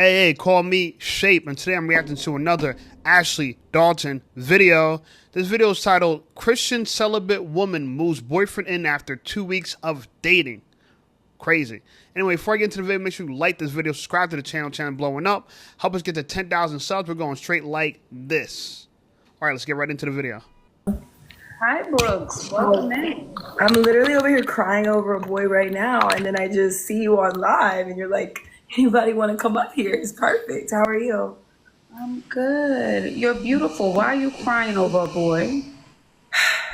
Hey, call me Shape, and today I'm reacting to another Ashley Dalton video. This video is titled, Christian Celibate Woman Moves Boyfriend in After 2 Weeks of Dating. Crazy. Anyway, before I get into the video, make sure you like this video, subscribe to the channel blowing up. Help us get to 10,000 subs. We're going straight like this. All right, let's get right into the video. Hi, Brooks. Welcome in. I'm literally over here crying over a boy right now, and then I just see you on live, and you're like, anybody want to come up here? It's perfect. How are you? I'm good. You're beautiful. Why are you crying over a boy?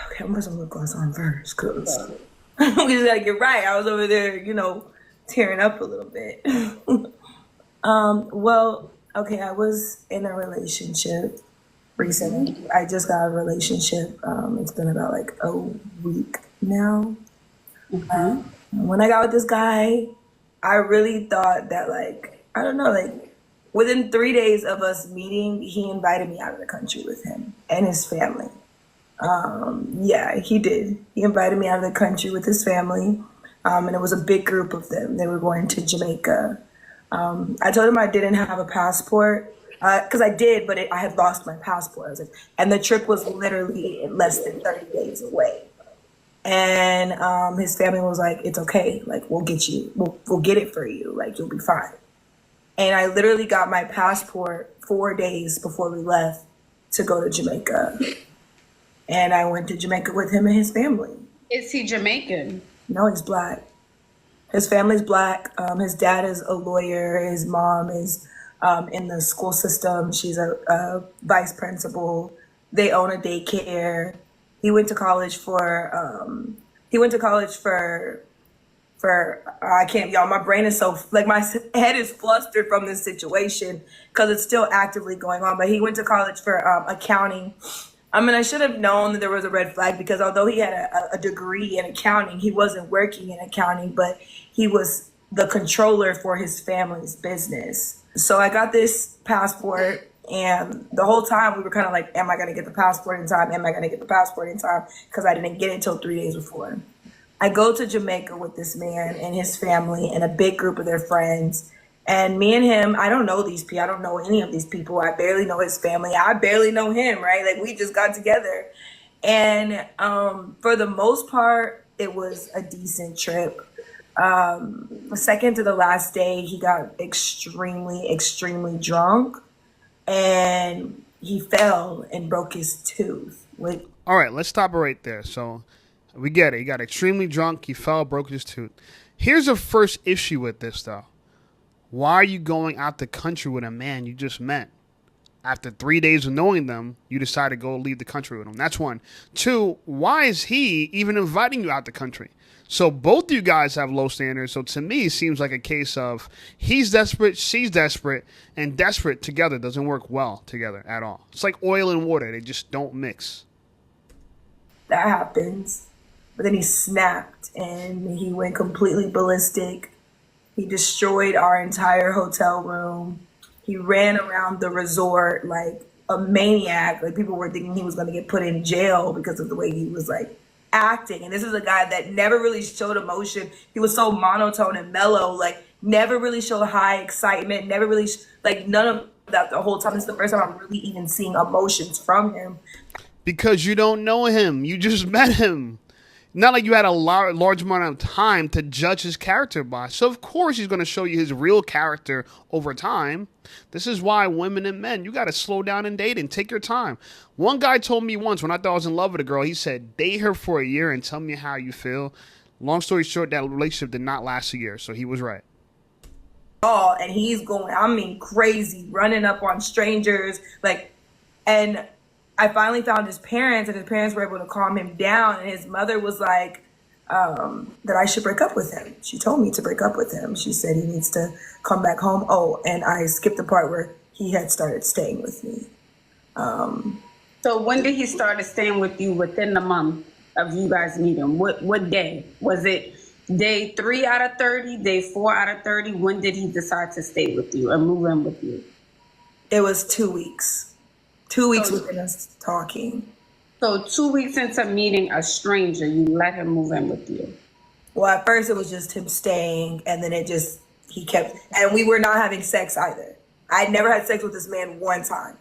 Okay, I'm gonna put some lip gloss on first, because we just gotta get right. I was over there, tearing up a little bit. Well, okay, I was in a relationship recently. I just got a relationship. It's been about like a week now. When I got with this guy, I really thought that, I don't know, within 3 days of us meeting, he invited me out of the country with him and his family. Yeah, he did. He invited me out of the country with his family, and it was a big group of them. They were going to Jamaica. I told him I didn't have a passport, because I did, but I had lost my passport. And the trip was literally less than 30 days away. And his family was like, it's okay. We'll get you. We'll get it for you. You'll be fine. And I literally got my passport 4 days before we left to go to Jamaica. And I went to Jamaica with him and his family. Is he Jamaican? No, he's black. His family's black. His dad is a lawyer. His mom is in the school system. She's a vice principal. They own a daycare. He went to college for I can't, y'all, my brain is so, my head is flustered from this situation because it's still actively going on. But he went to college for accounting. I should have known that there was a red flag, because although he had a degree in accounting, he wasn't working in accounting, but he was the controller for his family's business. So I got this passport, and the whole time we were kind of like, am I going to get the passport in time? Am I going to get the passport in time? Because I didn't get it until 3 days before. I go to Jamaica with this man and his family and a big group of their friends. And me and him, I don't know these people. I don't know any of these people. I barely know his family. I barely know him, right? We just got together. And for the most part, it was a decent trip. The second to the last day, he got extremely drunk, and he fell and broke his tooth. All right, let's stop it right there. So we get it. He got extremely drunk. He fell, broke his tooth. Here's the first issue with this, though. Why are you going out the country with a man you just met? After 3 days of knowing them, you decide to go leave the country with him. That's one. Two, why is he even inviting you out the country? So both of you guys have low standards. So to me, it seems like a case of he's desperate, she's desperate, and desperate together doesn't work well together at all. It's like oil and water. They just don't mix. That happens. But then he snapped, and he went completely ballistic. He destroyed our entire hotel room. He ran around the resort like a maniac. People were thinking he was going to get put in jail because of the way he was acting. And this is a guy that never really showed emotion. He was so monotone and mellow, never really showed high excitement, never really, none of that the whole time. This is the first time I'm really even seeing emotions from him. Because you don't know him. You just met him. Not like you had a large amount of time to judge his character by. So, of course, he's going to show you his real character over time. This is why women and men, you got to slow down in dating. Take your time. One guy told me once when I thought I was in love with a girl, he said, date her for a year and tell me how you feel. Long story short, that relationship did not last a year. So he was right. Oh, and he's going, crazy, running up on strangers. And I finally found his parents, and his parents were able to calm him down. And his mother was like, that I should break up with him. She told me to break up with him. She said he needs to come back home. Oh, and I skipped the part where he had started staying with me. So when did he start staying with you within the month of you guys meeting? What day? Was it day 3 out of 30, day 4 out of 30? When did he decide to stay with you and move in with you? It was 2 weeks. 2 weeks within us talking. So 2 weeks into meeting a stranger, you let him move in with you? Well, at first it was just him staying, and then he kept, and we were not having sex either. I never had sex with this man one time.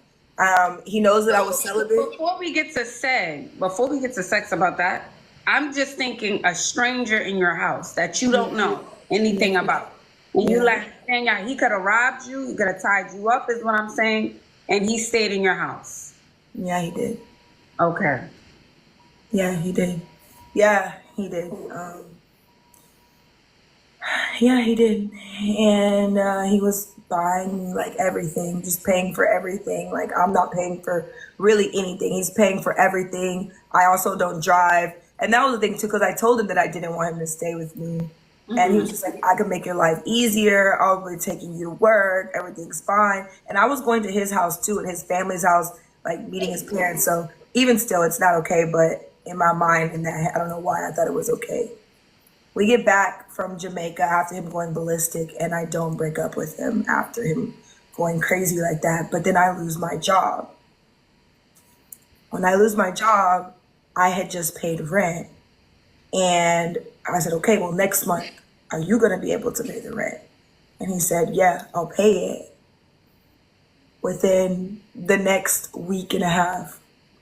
He knows that I was celibate. Before we get to sex about that, I'm just thinking a stranger in your house that you don't know anything about. And you like, dang, he could have robbed you, he could have tied you up, is what I'm saying, and he stayed in your house. Yeah, he did. Okay. Yeah, he did. Yeah, he did. Yeah, he did. And he was buying me like everything, just paying for everything. Like, I'm not paying for really anything. He's paying for everything. I also don't drive. And that was the thing too, because I told him that I didn't want him to stay with me. And he was just like, I could make your life easier. I'll be taking you to work. Everything's fine. And I was going to his house too, and his family's house, like meeting his parents. So even still, it's not okay. But in my mind, in that, I don't know why I thought it was okay. We get back from Jamaica after him going ballistic, and I don't break up with him after him going crazy like that. But then I lose my job. When I lose my job, I had just paid rent. And I said, okay, well, next month, are you going to be able to pay the rent? And he said, yeah, I'll pay it. Within the next week and a half,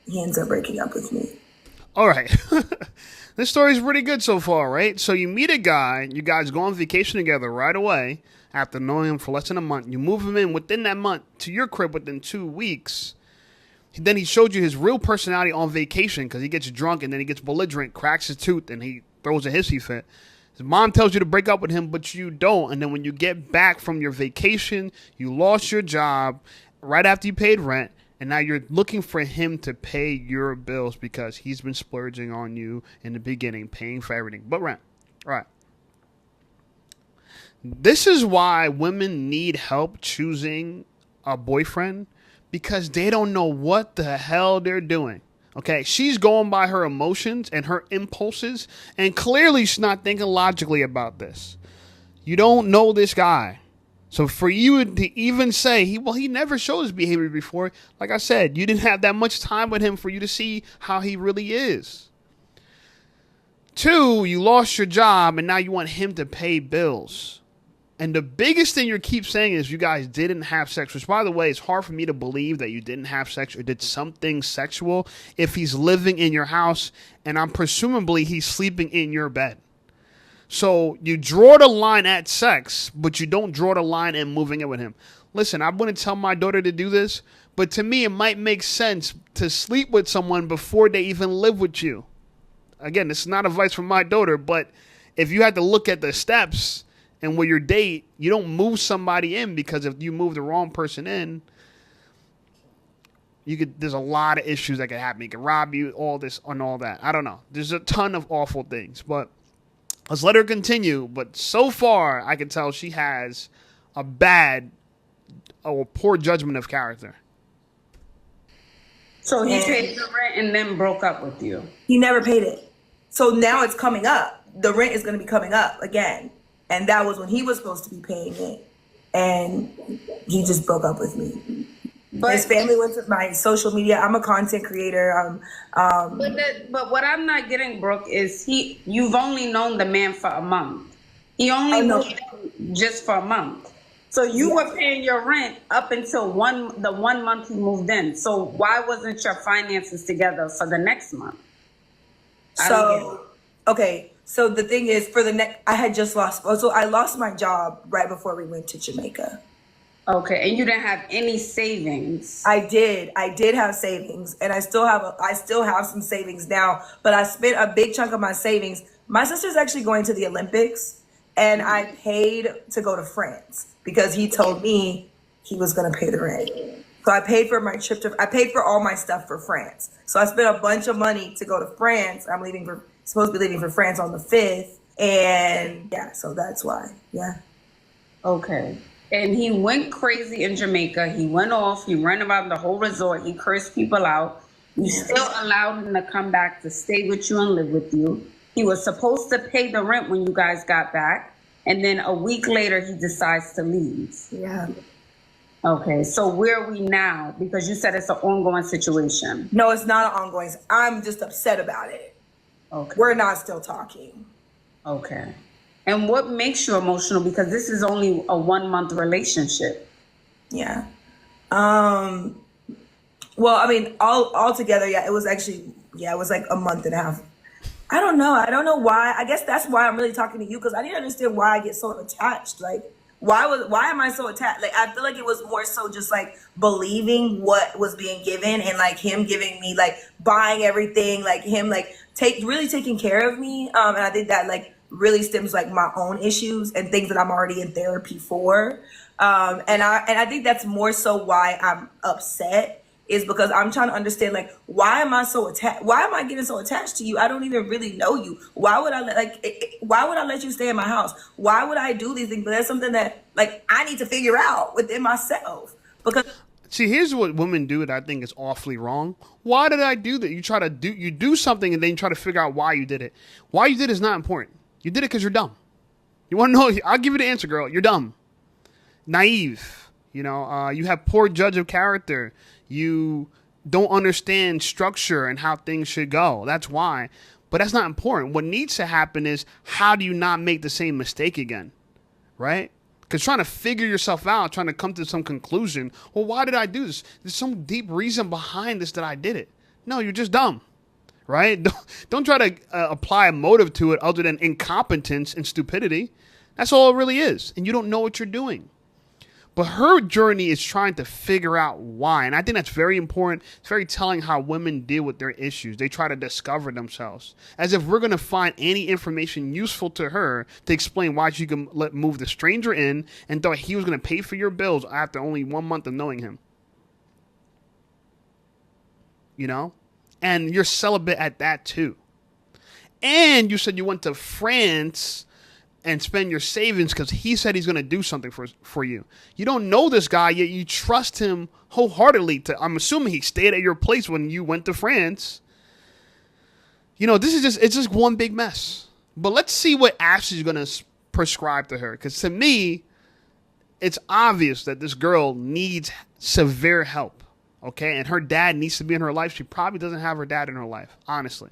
he ends up breaking up with me. All right. This story's pretty good so far, right? So you meet a guy, you guys go on vacation together right away after knowing him for less than a month. You move him in within that month to your crib within 2 weeks. Then he showed you his real personality on vacation because he gets drunk and then he gets belligerent, cracks his tooth, and he throws a hissy fit. His mom tells you to break up with him, but you don't. And then when you get back from your vacation, you lost your job right after you paid rent. And now you're looking for him to pay your bills because he's been splurging on you in the beginning, paying for everything but rent. All right. This is why women need help choosing a boyfriend, because they don't know what the hell they're doing. Okay, she's going by her emotions and her impulses, and clearly she's not thinking logically about this. You don't know this guy. So for you to even say, he never showed his behavior before, like I said, you didn't have that much time with him for you to see how he really is. 2, you lost your job, and now you want him to pay bills. And the biggest thing you keep saying is you guys didn't have sex, which, by the way, it's hard for me to believe that you didn't have sex or did something sexual if he's living in your house and presumably he's sleeping in your bed. So you draw the line at sex, but you don't draw the line in moving in with him. Listen, I wouldn't tell my daughter to do this, but to me, it might make sense to sleep with someone before they even live with you. Again, this is not advice from my daughter, but if you had to look at the steps, and with your date, you don't move somebody in, because if you move the wrong person in, there's a lot of issues that could happen. He can rob you, all this and all that. I don't know. There's a ton of awful things, but let's let her continue. But so far, I can tell she has a bad or poor judgment of character. So he paid the rent and then broke up with you. He never paid it. So now it's coming up. The rent is going to be coming up again. And that was when he was supposed to be paying it. And he just broke up with me. But his family went to my social media. I'm a content creator. But what I'm not getting, Brooke, is you've only known the man for a month. He only moved in just for a month. So you were paying your rent up until the 1 month he moved in. So why wasn't your finances together for the next month? So the thing is, I had just lost. So I lost my job right before we went to Jamaica. Okay, and you didn't have any savings. I did have savings, and I still have some savings now. But I spent a big chunk of my savings. My sister's actually going to the Olympics, and I paid to go to France because he told me he was going to pay the rent. So I paid for my trip I paid for all my stuff for France. So I spent a bunch of money to go to France. I'm supposed to be leaving for France on the 5th. And yeah, so that's why. Yeah. Okay. And he went crazy in Jamaica. He went off. He ran around the whole resort. He cursed people out. You still allowed him to come back to stay with you and live with you. He was supposed to pay the rent when you guys got back. And then a week later, he decides to leave. Yeah. Okay, so where are we now? Because you said it's an ongoing situation. No, it's not an ongoing. I'm just upset about it. Okay. We're not still talking. Okay. And what makes you emotional? Because this is only a 1 month relationship. Yeah. Well, I mean, all together, yeah, it was actually, yeah, it was like a month and a half. I don't know. I don't know why. I guess that's why I'm really talking to you, because I didn't understand why I get so attached. Like, why am I so attached? Like, I feel like it was more so just like believing what was being given, and like him giving me, like, buying everything, like him like really taking care of me. And I think that like really stems like my own issues and things that I'm already in therapy for. And I think that's more so why I'm upset, is because I'm trying to understand, like, why am I so attached? Why am I getting so attached to you? I don't even really know you. Why would I why would I let you stay in my house? Why would I do these things? But that's something that like I need to figure out within myself, because See, here's what women do that I think is awfully wrong. Why did I do that? You do something and then you try to figure out why you did it. Why you did it is not important. You did it because you're dumb. You want to know? I'll give you the answer, girl. You're dumb, naive. You have poor judge of character. You don't understand structure and how things should go. That's why. But that's not important. What needs to happen is, how do you not make the same mistake again? Right? Because trying to figure yourself out, trying to come to some conclusion, well, why did I do this? There's some deep reason behind this that I did it. No, you're just dumb. Right? Don't try to apply a motive to it other than incompetence and stupidity. That's all it really is. And you don't know what you're doing. But her journey is trying to figure out why. And I think that's very important. It's very telling how women deal with their issues. They try to discover themselves. As if we're going to find any information useful to her to explain why she can move the stranger in and thought he was going to pay for your bills after only 1 month of knowing him. And you're celibate at that too. And you said you went to France and spend your savings because he said he's going to do something for you. You don't know this guy, yet you trust him wholeheartedly. I'm assuming he stayed at your place when you went to France. It's just one big mess. But let's see what Ashley's going to prescribe to her. Because to me, it's obvious that this girl needs severe help. Okay? And her dad needs to be in her life. She probably doesn't have her dad in her life, honestly.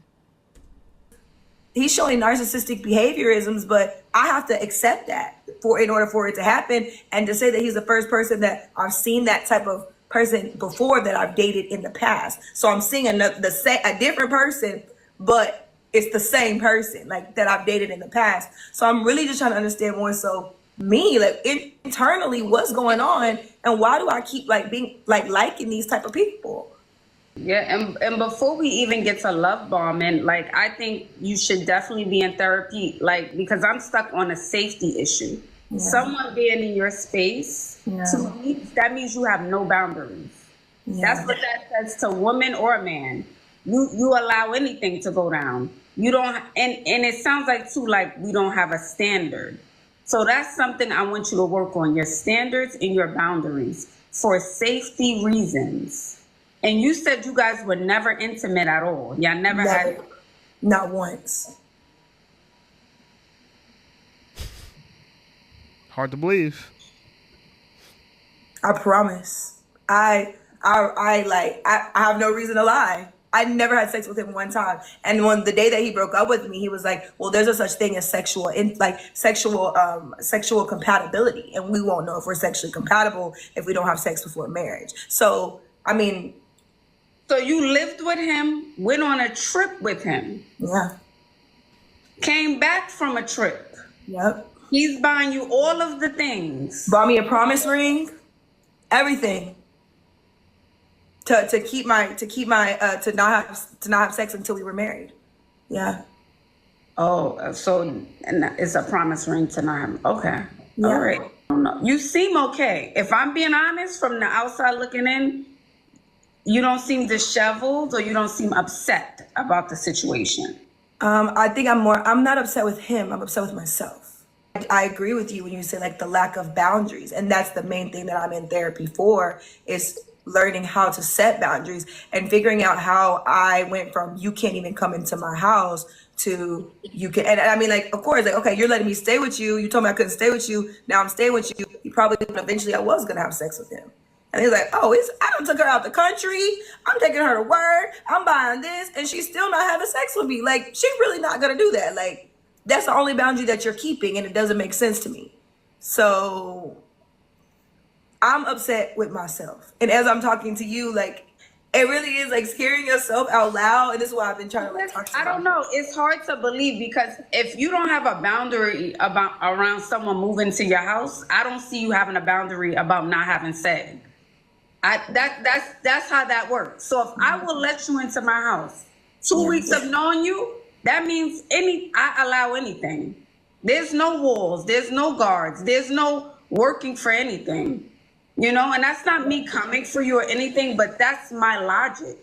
He's showing narcissistic behaviorisms, but I have to accept that in order for it to happen. And to say that he's the first person that I've seen that type of person before that I've dated in the past. So I'm seeing a different person, but it's the same person like that I've dated in the past. So I'm really just trying to understand more so me, like internally, what's going on, and why do I keep like being like liking these type of people? Yeah, and before we even get to love bombing, like, I think you should definitely be in therapy, like, because I'm stuck on a safety issue. Yeah. Someone being in your space, to me, that means you have no boundaries. Yeah. That's what that says to woman or man. You allow anything to go down. You don't, and it sounds like too, like we don't have a standard. So that's something I want you to work on, your standards and your boundaries for safety reasons. And you said you guys were never intimate at all. Y'all never had... Not once. Hard to believe. I promise. I have no reason to lie. I never had sex with him one time. And when the day that he broke up with me, he was like, well, there's no such thing as sexual compatibility. And we won't know if we're sexually compatible if we don't have sex before marriage. So, I mean... So you lived with him, went on a trip with him. Yeah. Came back from a trip. Yep. He's buying you all of the things. Bought me a promise ring, everything. To not have sex until we were married. Yeah. Oh, so it's a promise ring to not have. Okay. Yeah. All right. You seem okay. If I'm being honest, from the outside looking in, you don't seem disheveled or you don't seem upset about the situation. I think I'm not upset with him. I'm upset with myself. I agree with you when you say like the lack of boundaries. And that's the main thing that I'm in therapy for, is learning how to set boundaries and figuring out how I went from you can't even come into my house to you can. And I mean, like, of course, like, okay, you're letting me stay with you. You told me I couldn't stay with you. Now I'm staying with you. You probably eventually I was going to have sex with him. And he's like, oh, I done took her out the country. I'm taking her to work. I'm buying this. And she's still not having sex with me. Like, she's really not going to do that. Like, that's the only boundary that you're keeping, and it doesn't make sense to me. So I'm upset with myself. And as I'm talking to you, like, it really is like hearing yourself out loud. And this is why I've been trying to like talk to you. I don't know. It's hard to believe because if you don't have a boundary about around someone moving to your house, I don't see you having a boundary about not having sex. That's how that works. So if I will let you into my house, 2 weeks of knowing you, that means I allow anything. There's no walls, there's no guards, there's no working for anything. You know, and that's not me coming for you or anything, but that's my logic.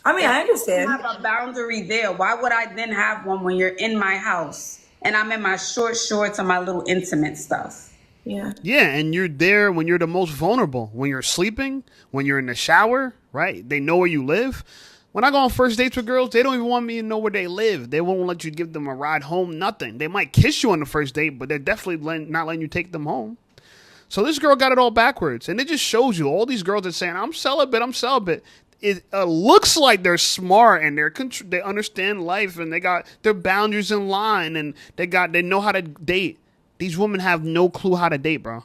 I mean, I understand. I have a boundary there. Why would I then have one when you're in my house and I'm in my short shorts and my little intimate stuff? Yeah. Yeah, and you're there when you're the most vulnerable. When you're sleeping, when you're in the shower, right? They know where you live. When I go on first dates with girls, they don't even want me to know where they live. They won't let you give them a ride home, nothing. They might kiss you on the first date, but they're definitely not letting you take them home. So this girl got it all backwards. And it just shows you all these girls that saying, I'm celibate. It looks like they're smart and they understand life and they got their boundaries in line and they know how to date. These women have no clue how to date, bro.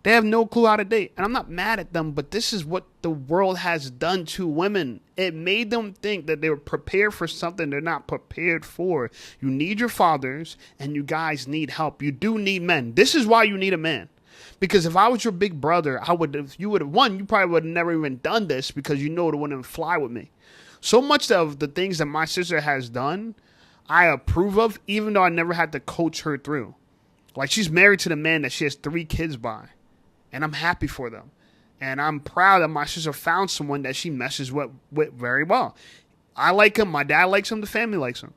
They have no clue how to date. And I'm not mad at them, but this is what the world has done to women. It made them think that they were prepared for something they're not prepared for. You need your fathers and you guys need help. You do need men. This is why you need a man. Because if I was your big brother, you probably would have never even done this because you know it wouldn't fly with me. So much of the things that my sister has done, I approve of, even though I never had to coach her through. Like, she's married to the man that she has 3 kids by. And I'm happy for them. And I'm proud that my sister found someone that she meshes with very well. I like him. My dad likes him. The family likes him.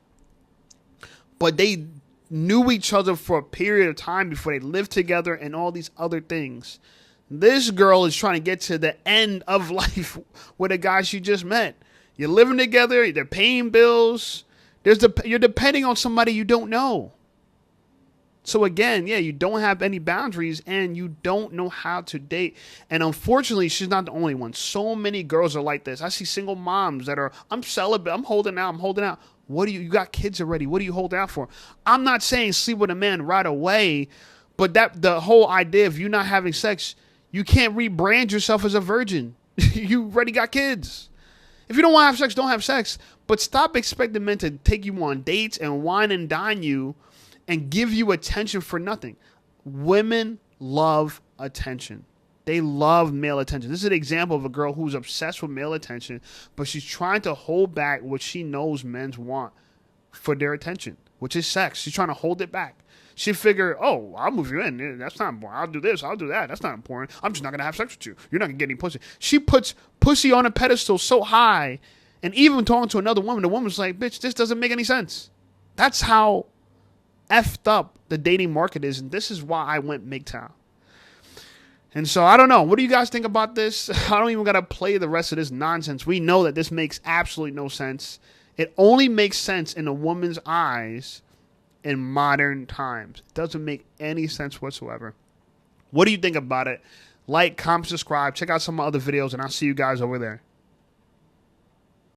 But they knew each other for a period of time before they lived together and all these other things. This girl is trying to get to the end of life with a guy she just met. You're living together. They're paying bills. You're depending on somebody you don't know. So again, yeah, you don't have any boundaries and you don't know how to date. And unfortunately, she's not the only one. So many girls are like this. I see single moms that are, I'm celibate, I'm holding out. You got kids already. What are you holding out for? I'm not saying sleep with a man right away, but the whole idea of you not having sex, you can't rebrand yourself as a virgin. You already got kids. If you don't want to have sex, don't have sex. But stop expecting men to take you on dates and wine and dine you and give you attention for nothing. Women love attention. They love male attention. This is an example of a girl who's obsessed with male attention, but she's trying to hold back what she knows men want for their attention, which is sex. She's trying to hold it back. She figured, oh, I'll move you in. That's not important. I'll do this. I'll do that. That's not important. I'm just not going to have sex with you. You're not going to get any pussy. She puts pussy on a pedestal so high, and even talking to another woman, the woman's like, bitch, this doesn't make any sense. That's how effed up the dating market is, and this is why I went MGTOW. And so I don't know. What do you guys think about this? I don't even got to play the rest of this nonsense. We know that this makes absolutely no sense. It only makes sense in a woman's eyes in modern times. It doesn't make any sense whatsoever. What do you think about it? Like, comment, subscribe. Check out some other videos, and I'll see you guys over there.